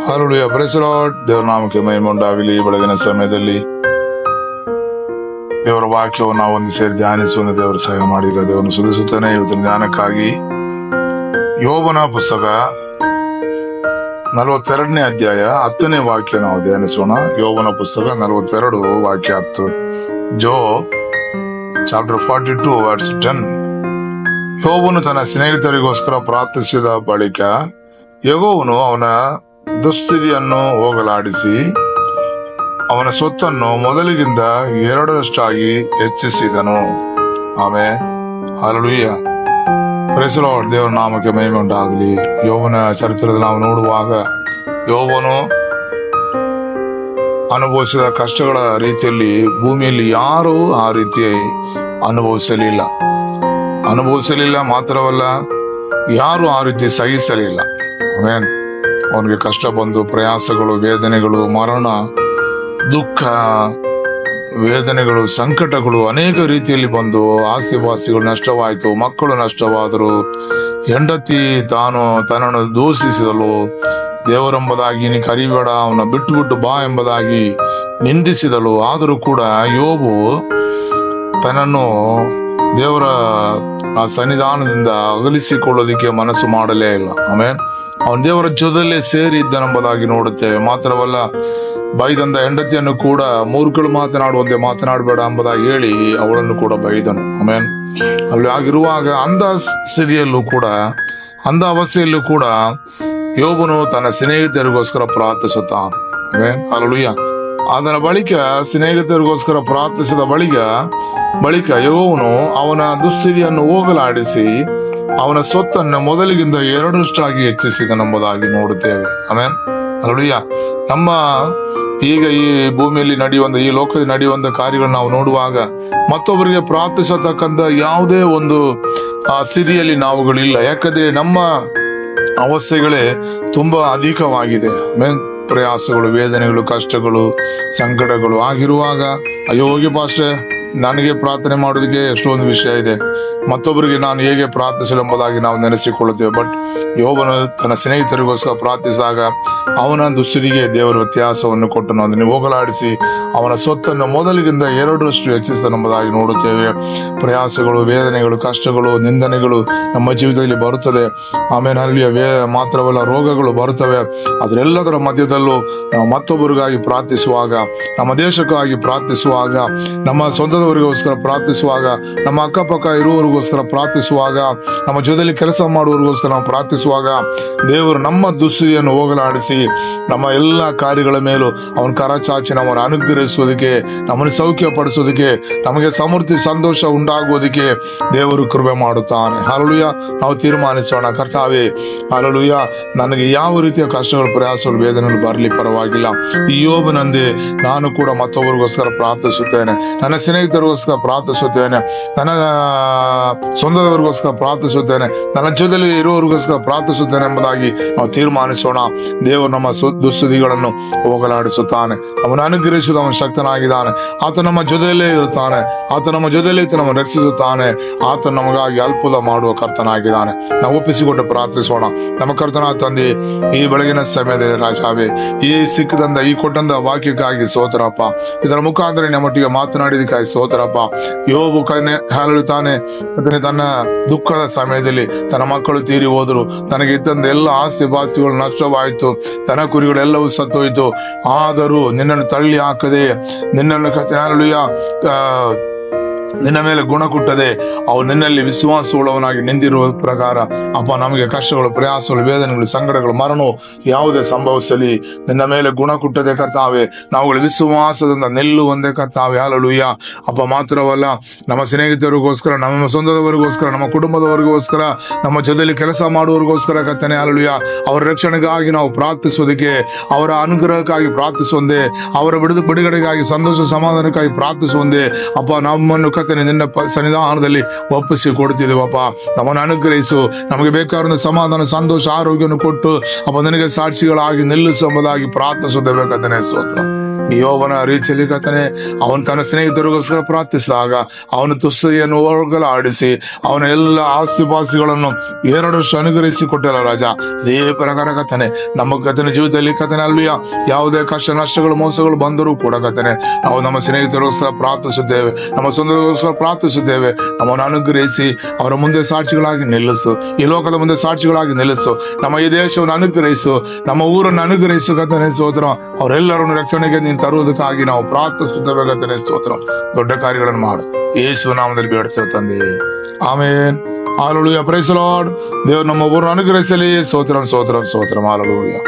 Hallelujah, praise the Lord. ದೇವರ ನಾಮಕ್ಕೆ ಮಹಿಮೆ ಉಂಟಾಗಲಿ. ಬೆಳಗಿನ ಸಮಯದಲ್ಲಿ ದೇವರ ವಾಕ್ಯವನ್ನು ನಾವು ಒಂದು ಸೇರಿ ಧ್ಯಾನಿಸುವ ದೇವರು ಸಹಾಯ ಮಾಡಿಲ್ಲ. ದೇವರನ್ನು ಸ್ತುತಿಸುತ್ತಾನೆ. ಇವತ್ತಿನ ಧ್ಯಾನಕ್ಕಾಗಿ ಯೋಬನ ಪುಸ್ತಕ 42ನೇ ಅಧ್ಯಾಯ 10ನೇ ವಾಕ್ಯ ನಾವು ಧ್ಯಾನಿಸೋಣ. ಯೋಬನ ಪುಸ್ತಕ 42 ವಾಕ್ಯ 10. ಜೋಬ್ ಚಾಪ್ಟರ್ 42 ವರ್ಸ್ 10. ಯೋಬನು ತನ್ನ ಸ್ನೇಹಿತರಿಗೋಸ್ಕರ ಪ್ರಾರ್ಥಿಸಿದ ಬಳಿಕ ಯೆಹೋವನು ಅವನ ದುಸ್ಥಿತಿಯನ್ನು ಹೋಗಲಾಡಿಸಿ ಅವನ ಸೊತ್ತನ್ನು ಮೊದಲಿಗಿಂತ 2ರಷ್ಟಾಗಿ ಹೆಚ್ಚಿಸಿದನು. Amen, hallelujah, praise the Lord. ದೇವರ ನಾಮಕ್ಕೆ ಮಹಿಮೆ ಉಂಟಾಗಲಿ. ಯೋಬನ ಚರಿತ್ರೆಯಲ್ಲಿ ನಾವು ನೋಡುವಾಗ ಯೋಬನು ಅನುಭವಿಸಿದ ಕಷ್ಟಗಳ ರೀತಿಯಲ್ಲಿ ಭೂಮಿಯಲ್ಲಿ ಯಾರೂ ಆ ರೀತಿ ಅನುಭವಿಸಲಿಲ್ಲ. ಮಾತ್ರವಲ್ಲ, ಯಾರು ಆ ರೀತಿ ಸಹಿಸಲಿಲ್ಲ. ಆಮೆನ್. ಅವನಿಗೆ ಕಷ್ಟ ಬಂದು, ಪ್ರಯಾಸಗಳು, ವೇದನೆಗಳು, ಮರಣ, ದುಃಖ, ವೇದನೆಗಳು, ಸಂಕಟಗಳು ಅನೇಕ ರೀತಿಯಲ್ಲಿ ಬಂದು ಆಸ್ತಿ ಪಾಸ್ತಿಗಳು ನಷ್ಟವಾಯಿತು, ಮಕ್ಕಳು ನಷ್ಟವಾದರು, ಹೆಂಡತಿ ತನ್ನನ್ನು ದೂಷಿಸಿದಳು, ದೇವರೆಂಬುದಾಗಿ ನೀ ಕರಿಬೇಡ, ಅವನ ಬಿಟ್ಟು ಬಾ ಎಂಬುದಾಗಿ ನಿಂದಿಸಿದಳು. ಆದರೂ ಕೂಡ ಯೋಬು ತನ್ನನ್ನು ದೇವರ ಆ ಸನ್ನಿಧಾನದಿಂದ ಅಗಲಿಸಿಕೊಳ್ಳೋದಿಕ್ಕೆ ಮನಸ್ಸು ಮಾಡಲೇ ಇಲ್ಲ. ಆಮೇಲೆ ಅವನ ದೇವರ ಜೊತೆಯಲ್ಲೇ ಸೇರಿ ಇದ್ದನೆಂಬುದಾಗಿ ನೋಡುತ್ತೇವೆ. ಮಾತ್ರವಲ್ಲ, ಬೈದಂದ ಹೆಂಡತಿಯನ್ನು ಕೂಡ ಮೂರ್ಖಳು ಮಾತನಾಡುವಂತೆ ಮಾತನಾಡಬೇಡ ಎಂಬುದಾಗಿ ಹೇಳಿ ಅವಳನ್ನು ಕೂಡ ಬೈದನು. ಆಮೇನ್. ಅಲ್ಲಿ ಆಗಿರುವಾಗ ಅಂಧ ಅವಸ್ಥೆಯಲ್ಲೂ ಕೂಡ ಯೋಬನು ತನ್ನ ಸ್ನೇಹಿತರಿಗೋಸ್ಕರ ಪ್ರಾರ್ಥಿಸುತ್ತಾನೆ. Amen, hallelujah. ಅದರ ಬಳಿಕ ಸ್ನೇಹಿತರಿಗೋಸ್ಕರ ಪ್ರಾರ್ಥಿಸಿದ ಬಳಿಕ ಯೆಹೋವನು ಅವನ ದುಸ್ಥಿತಿಯನ್ನು ಹೋಗಲಾಡಿಸಿ ಅವನ ಸೊತ್ತನ್ನು ಮೊದಲಿಗಿಂತ 2ರಷ್ಟಾಗಿ ಹೆಚ್ಚಿಸಿದನೆಂಬುದಾಗಿ ನೋಡುತ್ತೇವೆ. Amen, hallelujah. ನಮ್ಮ ಈಗ ಈ ಭೂಮಿಯಲ್ಲಿ ಈ ಲೋಕದಲ್ಲಿ ನಡೆಯುವಂತ ಕಾರ್ಯಗಳನ್ನ ನಾವು ನೋಡುವಾಗ ಮತ್ತೊಬ್ಬರಿಗೆ ಪ್ರಾರ್ಥಿಸತಕ್ಕಂಥ ಯಾವುದೇ ಒಂದು ಸ್ಥಿತಿಯಲ್ಲಿ ನಾವುಗಳಿಲ್ಲ. ಯಾಕಂದ್ರೆ ನಮ್ಮ ಅವಸ್ಥೆಗಳೇ ತುಂಬಾ ಅಧಿಕವಾಗಿದೆ. ಆಮೆನ್. ಪ್ರಯಾಸಗಳು, ವೇದನೆಗಳು, ಕಷ್ಟಗಳು, ಸಂಕಟಗಳು ಆಗಿರುವಾಗ ಅಯ್ಯೋ ಹೋಗಿ ಪಾಸ್ಟರ್, ನನಗೆ ಪ್ರಾರ್ಥನೆ ಮಾಡೋದಕ್ಕೆ ಎಷ್ಟೊಂದು ವಿಷಯ ಇದೆ, ಮತ್ತೊಬ್ಬರಿಗೆ ನಾನು ಹೇಗೆ ಪ್ರಾರ್ಥಿಸಲೆಂಬುದಾಗಿ ನಾವು ನೆನೆಸಿಕೊಳ್ಳುತ್ತೇವೆ. ಬಟ್ ಯೋಬನು ತನ್ನ ಸ್ನೇಹಿತರಿಗೋಸ್ಕರ ಪ್ರಾರ್ಥಿಸಿದಾಗ ಅವನ ದುಸ್ಥಿತಿಗೆ ದೇವರ ವ್ಯತ್ಯಾಸವನ್ನು ಕೊಟ್ಟನು. ಅದನ್ನು ಹೋಗಲಾಡಿಸಿ ಅವನ ಸೊತ್ತನ್ನು ಮೊದಲಿಗಿಂತ 2ರಷ್ಟು ಹೆಚ್ಚಿಸಿದನೆಂಬುದಾಗಿ ನೋಡುತ್ತೇವೆ. ಪ್ರಯಾಸಗಳು, ವೇದನೆಗಳು, ಕಷ್ಟಗಳು, ನಿಂದನೆಗಳು ನಮ್ಮ ಜೀವಿತದಲ್ಲಿ ಬರುತ್ತದೆ. ಆಮೇಲೆ ಅಲ್ಲಿ ಮಾತ್ರವಲ್ಲ, ರೋಗಗಳು ಬರುತ್ತವೆ. ಅದರೆಲ್ಲದರ ಮಧ್ಯದಲ್ಲೂ ನಾವು ಮತ್ತೊಬ್ಬರಿಗಾಗಿ ಪ್ರಾರ್ಥಿಸುವಾಗ, ನಮ್ಮ ದೇಶಕ್ಕಾಗಿ ಪ್ರಾರ್ಥಿಸುವಾಗ, ನಮ್ಮ ಸ್ವಂತದವರಿಗೋಸ್ಕರ ಪ್ರಾರ್ಥಿಸುವಾಗ, ನಮ್ಮ ಅಕ್ಕಪಕ್ಕ ಇರುವವರಿಗೋಸ್ಕರ ಪ್ರಾರ್ಥಿಸುವಾಗ, ನಮ್ಮ ಜೊತೆಯಲ್ಲಿ ಕೆಲಸ ಮಾಡುವವರಿಗೋಸ್ಕರ ನಾವು ಪ್ರಾರ್ಥಿಸುವಾಗ ದೇವರು ನಮ್ಮ ದುಸ್ಥಿತಿಯನ್ನು ಹೋಗಲಾಡಿಸಿ ನಮ್ಮ ಎಲ್ಲ ಕಾರ್ಯಗಳ ಮೇಲೂ ಅವನ ಕರಚಾಚಿ ನಮ್ಮನ್ನು ಅನುಗ್ರಹಿಸುವುದಕ್ಕೆ, ನಮ್ಮನ್ನು ಸೌಖ್ಯ ಪಡಿಸೋದಕ್ಕೆ, ನಮಗೆ ಸಮೃದ್ಧಿ ಸಂತೋಷ ಉಂಟಾಗುವುದಕ್ಕೆ ದೇವರು ಕೃಪೆ ಮಾಡುತ್ತಾನೆ. ಹಲ್ಲೆಲೂಯಾ. ನಾವು ತೀರ್ಮಾನಿಸೋಣ, ಕರ್ತಾವೇ, ಹಲ್ಲೆಲೂಯಾ, ನನಗೆ ಯಾವ ರೀತಿಯ ಕಷ್ಟಗಳು, ಪ್ರಯಾಸಗಳು, ವೇದನೆಗಳು ಬರಲಿ ಪರವಾಗಿಲ್ಲ. ಈ ಯೋಬನಂತೆ ನಾನು ಕೂಡ ಮತ್ತೊಬ್ಬರಿಗೋಸ್ಕರ ಪ್ರಾರ್ಥಿಸುತ್ತೇನೆ, ನನ್ನ ಸ್ನೇಹಿತರಿಗೋಸ್ಕರ ಪ್ರಾರ್ಥಿಸುತ್ತೇನೆ, ನನ್ನ ಸ್ವಂತದವರಿಗೋಸ್ಕರ ಪ್ರಾರ್ಥಿಸುತ್ತೇನೆ, ನನ್ನ ಜೊತೆಯಲ್ಲಿ ಇರುವವರಿಗೋಸ್ಕರ ಪ್ರಾರ್ಥಿಸುತ್ತೇನೆ ಎಂಬುದಾಗಿ ನಾವು ತೀರ್ಮಾನಿಸೋಣ. ದೇವರು ನಮ್ಮ ದುಸ್ಥಿತಿಗಳನ್ನು ಹೋಗಲಾಡಿಸುತ್ತಾನೆ. ಅವನು ಅನುಗ್ರಹಿಸುವುದು ಅವನ ಶಕ್ತನಾಗಿದ್ದಾನೆ. ಆತ ನಮ್ಮ ಜೊತೆಯಲ್ಲೇ ಇರುತ್ತಾನೆ. ಆತ ನಮ್ಮ ಜೊತೆಯಲ್ಲೇ ನಮ್ಮನ್ನು ರಕ್ಷಿಸುತ್ತಾನೆ. ಆತ ನಮಗಾಗಿ ಅದ್ಭುತ ಮಾಡುವ ಕರ್ತನಾಗಿದ್ದಾನೆ. ನಾವು ಒಪ್ಪಿಸಿಕೊಟ್ಟು ಪ್ರಾರ್ಥಿಸೋಣ. ನಮ್ಮ ಕರ್ತನ ತಂದೆ, ಈ ಬೆಳಗಿನ ಸಮಯದಲ್ಲಿ ರಾಜಾವೇ, ಈ ಕೊಟ್ಟಂತ ವಾಕ್ಯಕ್ಕಾಗಿ ಸ್ತೋತ್ರಪ್ಪ. ಇದರ ಮುಖಾಂತರ ನಮ್ಮೊಟ್ಟಿಗೆ ಮಾತನಾಡಿದಕ್ಕಾಗಿ ಸ್ತೋತ್ರಪ್ಪ. ಯೋಬು ಹೇಳುತ್ತಾನೆ, ತನ್ನ ದುಃಖದ ಸಮಯದಲ್ಲಿ ತನ್ನ ಮಕ್ಕಳು ತೀರಿ ಹೋದರು, ತನಗೆ ಇದ್ದಂತ ಎಲ್ಲ ಆಸ್ತಿ ಪಾಸ್ತಿಗಳು ನಷ್ಟವಾಯಿತು, ದನ ಕುರಿಗಳೆಲ್ಲವೂ ಸತ್ತೋಯ್ತು, ಆದರೂ ನಿನ್ನನ್ನು ತಳ್ಳಿ ಹಾಕದೆ, ನಿನ್ನನ್ನು ನಿನ್ನ ಮೇಲೆ ಗುಣ ಕೊಟ್ಟದೆ, ಅವನು ನಿನ್ನಲ್ಲಿ ವಿಶ್ವಾಸವುಳ್ಳವನಾಗಿ ನಿಂದಿರುವ ಪ್ರಕಾರ ಅಪ್ಪ, ನಮಗೆ ಕಷ್ಟಗಳು, ಪ್ರಯಾಸಗಳು, ವೇದನೆಗಳು, ಸಂಕಟಗಳು, ಮರಣವು ಯಾವುದೇ ಸಂಭವಿಸಲಿ, ನಿನ್ನ ಮೇಲೆ ಗುಣ ಕೊಟ್ಟದೆ ಕರ್ತಾವೆ, ನಾವುಗಳು ವಿಶ್ವಾಸದಿಂದ ನಿಲ್ಲುವಂತೆ ಕರ್ತಾವೆ. ಹಲ್ಲೆಲೂಯಾ. ಅಪ್ಪ, ಮಾತ್ರವಲ್ಲ, ನಮ್ಮ ಸ್ನೇಹಿತರಿಗೋಸ್ಕರ, ನಮ್ಮ ಸ್ವಂತದವರಿಗೋಸ್ಕರ, ನಮ್ಮ ಕುಟುಂಬದವರಿಗೋಸ್ಕರ, ನಮ್ಮ ಜೊತೆಯಲ್ಲಿ ಕೆಲಸ ಮಾಡುವವರಿಗೋಸ್ಕರ ಕರ್ತನೇ, ಹಲ್ಲೆಲೂಯಾ, ಅವರ ರಕ್ಷಣೆಗಾಗಿ ನಾವು ಪ್ರಾರ್ಥಿಸುವುದಕ್ಕೆ, ಅವರ ಅನುಗ್ರಹಕ್ಕಾಗಿ ಪ್ರಾರ್ಥಿಸುವಂತೆ, ಅವರ ಬಿಡುಗಡೆಗಾಗಿ, ಸಂತೋಷ ಸಮಾಧಾನಕ್ಕಾಗಿ ಪ್ರಾರ್ಥಿಸುವಂತೆ ಅಪ್ಪ, ನಮ್ಮನ್ನು ನಿನ್ನ ಸನ್ನಿಧಾನದಲ್ಲಿ ಒಪ್ಪಿಸಿ ಕೊಡ್ತಿದ್ದೇವಪ್ಪ. ನಮ್ಮನ್ನು ಅನುಗ್ರಹಿಸು, ನಮಗೆ ಬೇಕಾದ ಸಮಾಧಾನ, ಸಂತೋಷ, ಆರೋಗ್ಯವನ್ನು ಕೊಟ್ಟು ಅಪ್ಪ ನಿನಗೆ ಸಾಕ್ಷಿಗಳಾಗಿ ನಿಲ್ಲಿಸು ಎಂಬುದಾಗಿ ಪ್ರಾರ್ಥಿಸುತ್ತೇವೆ ಕರ್ತನೇ. ಸ್ತೋತ್ರ. ಯೋಬನ ರೀತಿಯಲ್ಲಿ ಕರ್ತನೆ ಅವನು ತನ್ನ ಸ್ನೇಹಿತರಿಗೋಸ್ಕರ ಪ್ರಾರ್ಥಿಸಿದಾಗ ಅವನು ತುಸದಿಯನ್ನು ಹೋಗಲಾಡಿಸಿ ಅವನ ಎಲ್ಲ ಆಸ್ತಿಪಾಸ್ತಿಗಳನ್ನು 2 ವರ್ಷ ಅನುಗ್ರಹಿಸಿ ಕೊಟ್ಟಲ್ಲ ರಾಜ. ಅದೇ ಪ್ರಕಾರ ಕರ್ತನೆ ನಮ್ಮ ಕರ್ತನ ಜೀವಿತದಲ್ಲಿ ಕರ್ತನೆ ಅಲ್ವಿಯ ಯಾವುದೇ ಕಷ್ಟ ನಷ್ಟಗಳು ಮೋಸಗಳು ಬಂದರೂ ಕೂಡ ಕರ್ತನೆ ನಾವು ನಮ್ಮ ಸ್ನೇಹಿತರಿಗೋಸ್ಕರ ಪ್ರಾರ್ಥಿಸುತ್ತೇವೆ, ನಮ್ಮ ಸ್ವಂತಗೋಸ್ಕರ ಪ್ರಾರ್ಥಿಸುತ್ತೇವೆ. ನಮ್ಮನ್ನು ಅನುಗ್ರಹಿಸಿ ಅವರ ಮುಂದೆ ಸಾಕ್ಷಿಗಳಾಗಿ ನಿಲ್ಲಿಸು, ಈ ಲೋಕದ ಮುಂದೆ ಸಾಕ್ಷಿಗಳಾಗಿ ನಿಲ್ಲಿಸು. ನಮ್ಮ ಈ ದೇಶವನ್ನು ಅನುಗ್ರಹಿಸು, ನಮ್ಮ ಊರನ್ನು ಅನುಗ್ರಹಿಸು ಕರ್ತನೆ ಸ್ತೋತ್ರ. ಅವರೆಲ್ಲರನ್ನು ರಕ್ಷಣೆಗೆ ನೀನು ತರುವುದಕ್ಕಾಗಿ ನಾವು ಪ್ರಾರ್ಥಿಸುತ್ತೇವೆ ಕರ್ತನೆ ಸ್ತೋತ್ರ. ದೊಡ್ಡ ಕಾರ್ಯಗಳನ್ನು ಮಾಡು ಯೇಸುವಿನ ನಾಮದಲ್ಲಿ ಬೇಡ್ತೇವೆ ತಂದೆ, amen. Hallelujah, praise the Lord. ದೇವರು ನಮ್ಮ ಊರನ್ನು ಅನುಗ್ರಹಿಸಲಿ. ಸ್ತೋತ್ರಂ ಸ್ತೋತ್ರಂ ಸ್ತೋತ್ರಂ. ಹಾಲೆಲೂಯಾ.